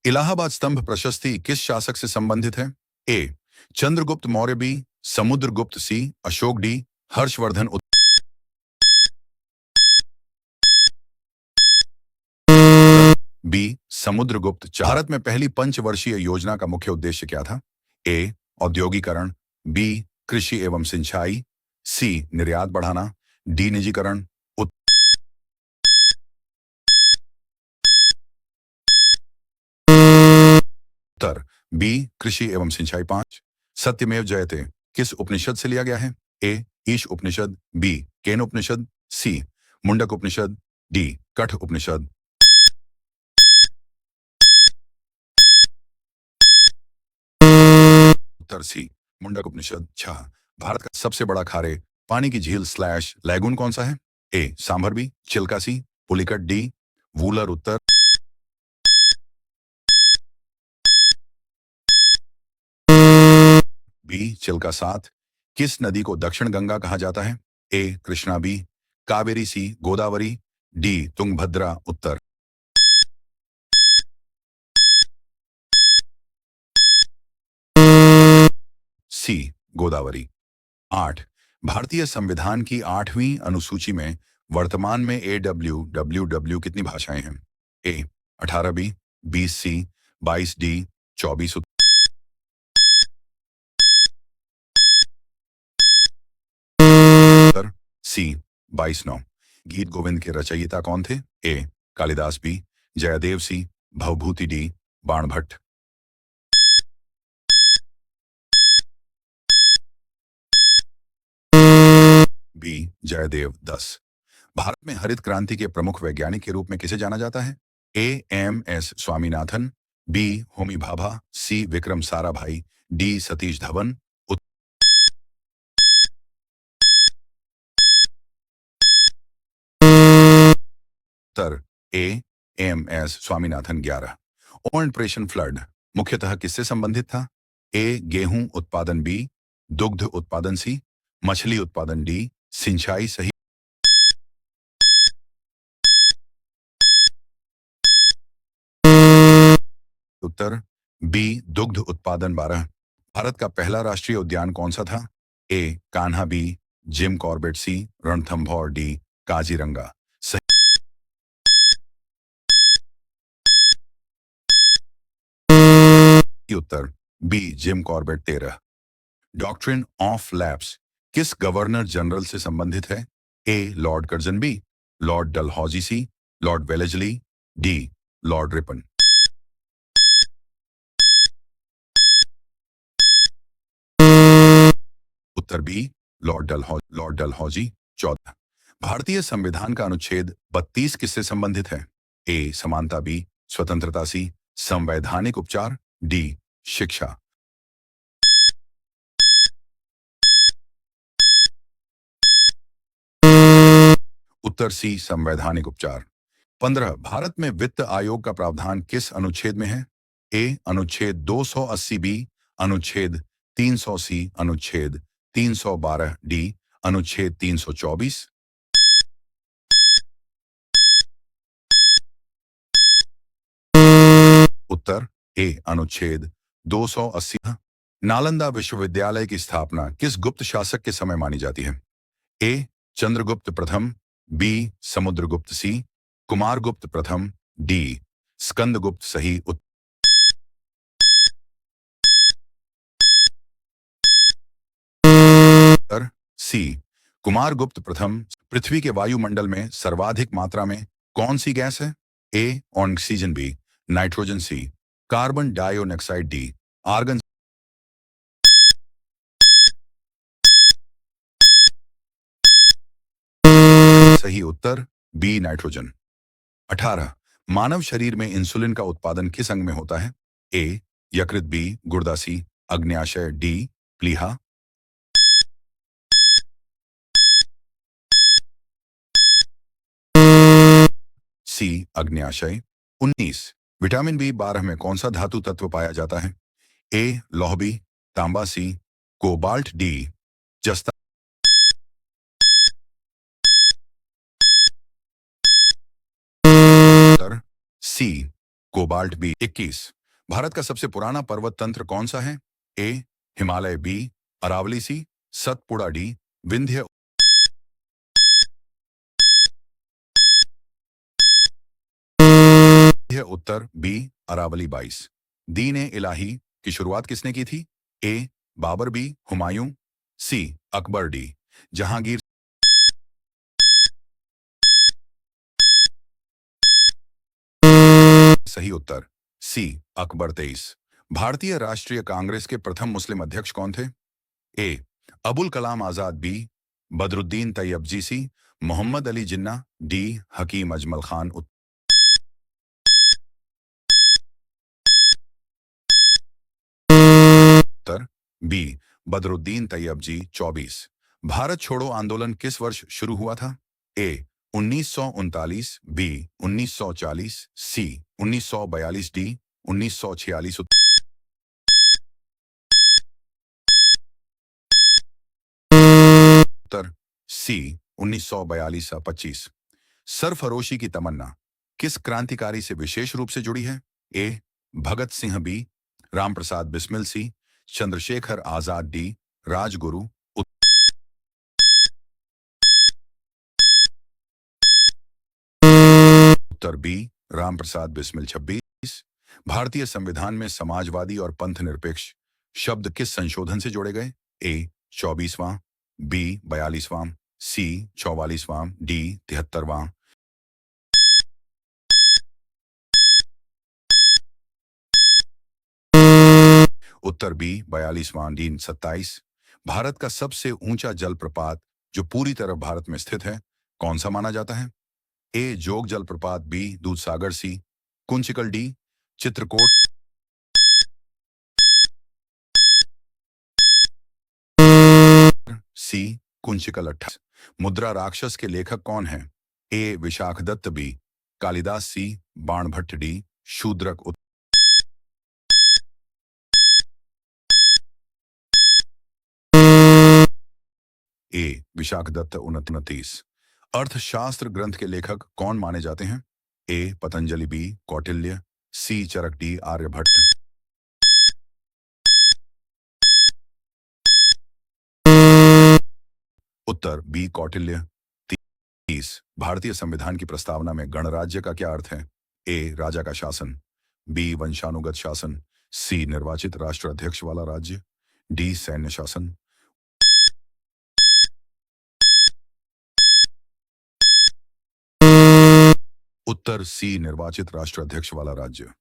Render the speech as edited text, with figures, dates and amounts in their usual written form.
इलाहाबाद स्तंभ प्रशस्ति किस शासक से संबंधित है? ए चंद्रगुप्त मौर्य, बी समुद्रगुप्त, सी अशोक, डी हर्षवर्धन। बी समुद्रगुप्त। भारत में पहली पंचवर्षीय योजना का मुख्य उद्देश्य क्या था? ए औद्योगिकरण, बी कृषि एवं सिंचाई, सी निर्यात बढ़ाना, डी निजीकरण। उत्तर बी कृषि एवं सिंचाई। 5 सत्यमेव जयते किस उपनिषद से लिया गया है? ए ईश उपनिषद, बी केन उपनिषद, सी मुंडक उपनिषद, डी कठ उपनिषद। उत्तर सी मुंडक उपनिषद। 6 भारत का सबसे बड़ा खारे पानी की झील स्लैश लैगून कौन सा है? ए सांभर, बी चिल्का, सी पुलिकट, डी वूलर। उत्तर बी चिल्का। 7 किस नदी को दक्षिण गंगा कहा जाता है? ए कृष्णा, बी कावेरी, सी गोदावरी, डी तुंगभद्रा। उत्तर सी गोदावरी। 8 भारतीय संविधान की 8वीं अनुसूची में वर्तमान में AWWW कितनी भाषाएं हैं? ए 18, बी 20, सी 22, डी 24। उत्तर सी 22 9 गीत गोविंद के रचयिता कौन थे? ए कालिदास, बी जयदेव, सी भवभूति, डी बाणभट्ट। बी जयदेव। 10 भारत में हरित क्रांति के प्रमुख वैज्ञानिक के रूप में किसे जाना जाता है? ए MS स्वामीनाथन, बी होमी भाभा, सी विक्रम साराभाई, डी सतीश धवन। उत्तर ए MS स्वामीनाथन। 11 ओल्ड प्रेशन फ्लड मुख्यतः किससे संबंधित था? ए गेहूं उत्पादन, बी दुग्ध उत्पादन, सी मछली उत्पादन, डी सिंचाई। सही उत्तर बी दुग्ध उत्पादन। 12 भारत का पहला राष्ट्रीय उद्यान कौन सा था? A Kanha, B Jim Corbett, C Ranthambore, D Kaziranga. सही उत्तर B Jim Corbett. 13 doctrine of lapse किस गवर्नर जनरल से संबंधित है? A Lord Curzon, B Lord Dalhousie, C Lord Wellesley, D Lord Ripon. उत्तर बी लॉर्ड डलहौजी। 14 भारतीय संविधान का अनुच्छेद 32 किससे संबंधित है? ए समानता, बी स्वतंत्रता, सी संवैधानिक उपचार, डी शिक्षा। उत्तर सी संवैधानिक उपचार। 15 भारत में वित्त आयोग का प्रावधान किस अनुच्छेद में है? ए अनुच्छेद 280, बी अनुच्छेद 300, सी अनुच्छेद 312, डी अनुच्छेद 324। उत्तर ए अनुच्छेद 280। नालंदा विश्वविद्यालय की स्थापना किस गुप्त शासक के समय मानी जाती है? ए चंद्रगुप्त प्रथम, बी समुद्रगुप्त, सी कुमारगुप्त प्रथम, डी स्कंदगुप्त। सही उत्तर सी कुमारगुप्त प्रथम। पृथ्वी के वायुमंडल में सर्वाधिक मात्रा में कौन सी गैस है? A oxygen, B nitrogen, C carbon dioxide, D argon. सही उत्तर बी नाइट्रोजन। 18 मानव शरीर में इंसुलिन का उत्पादन किस अंग में होता है? ए यकृत, बी गुर्दा, सी अग्न्याशय, डी प्लीहा। सी अग्न्याशय। 19 विटामिन B12 में कौन सा धातु तत्व पाया जाता है? ए लौह, बी तांबा, सी कोबाल्ट, डी जस्ता। उत्तर सी कोबाल्ट। बी 21 भारत का सबसे पुराना पर्वत तंत्र कौन सा है? ए हिमालय, बी अरावली, सी सतपुड़ा, डी विंध्य। यह उत्तर बी अरावली 22। दीन ए इलाही की शुरुआत किसने की थी? ए बाबर, बी हुमायूं, सी अकबर, डी जहांगीर। सही उत्तर सी अकबर 23। भारतीय राष्ट्रीय कांग्रेस के प्रथम मुस्लिम अध्यक्ष कौन थे? ए अबुल कलाम आजाद, बी बदरुद्दीन तैयबजी, सी मोहम्मद अली जिन्ना, डी हकीम अजमल खान। उत्तर बी बदरुद्दीन तैयबजी 24। भारत छोड़ो आंदोलन किस वर्ष शुरू हुआ था? ए 1939, बी 1940, सी 1942, डी 1946। उत्तर सी 1942-25। सरफरोशी की तमन्ना किस क्रांतिकारी से विशेष रूप से जुड़ी है? ए भगत सिंह, बी रामप्रसाद बिस्मिल, सी चंद्रशेखर आजाद, डी राजगुरु। उत्तर बी रामप्रसाद बिस्मिल 26। भारतीय संविधान में समाजवादी और पंथ निरपेक्ष शब्द किस संशोधन से जोड़े गए? ए 24वां, बी 42वां, सी 44वां, डी 73वां। उत्तर बी 42वां, डी 27। भारत का सबसे ऊंचा जलप्रपात जो पूरी तरह भारत में स्थित है कौन सा माना जाता है? ए जोग जलप्रपात, बी दूधसागर, सी कुंचिकल, डी चित्रकूट। सी कुंचिकल 28। मुद्रा राक्षस के लेखक कौन हैं? ए विशाखदत्त, बी कालिदास, सी बाणभट्ट, डी शूद्रक। ए विशाखदत्त 29। अर्थशास्त्र ग्रंथ के लेखक कौन माने जाते हैं? ए पतंजलि, बी कौटिल्य, सी चरक, डी आर्यभट्ट। उत्तर बी कौटिल्य 30। भारतीय संविधान की प्रस्तावना में गणराज्य का क्या अर्थ है? ए राजा का शासन, बी वंशानुगत शासन, सी निर्वाचित राष्ट्र अध्यक्ष वाला राज्य, डी सैन्य शासन। उत्तर सी निर्वाचित राष्ट्र अध्यक्ष वाला राज्य।